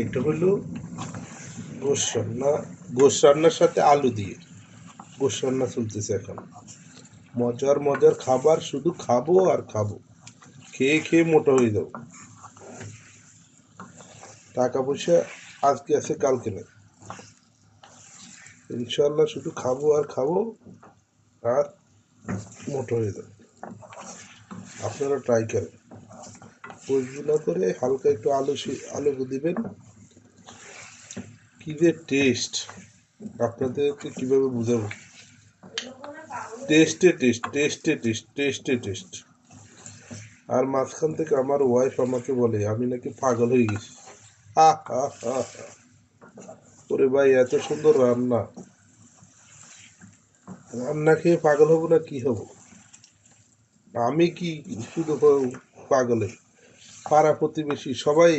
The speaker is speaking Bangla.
এটা হলো গোশ রান্না। গোশ রান্নার সাথে আলু দিয়ে গোশ রান্না চলতেছে এখন। মজার মজার খাবার, শুধু খাবো আর খাবো, খেয়ে খেয়ে মোটা হয়ে যাবো। টাকা পয়সা আজকে আছে কালকে নেই, ইনশাল্লাহ শুধু খাবো আর খাবো আর মোটা হয়ে যাবে। আপনারা ট্রাই করেন, পোস্টগুলো করে হালকা একটু আলু দিবেন। কি যে টেস্ট, আপনাদেরকে কিভাবে বুঝাবো। টেস্টে টেস্ট। আর মাঝখান থেকে আমার ওয়াইফ আমাকে বলে আমি নাকি পাগল হয়ে গেছি। হা হা হা হা। ওরে ভাই, এত সুন্দর রান্না, রান্না খেয়ে পাগল হব না কি হব? আমি কি শুধু পাগলের, পাড়া প্রতিবেশী সবাই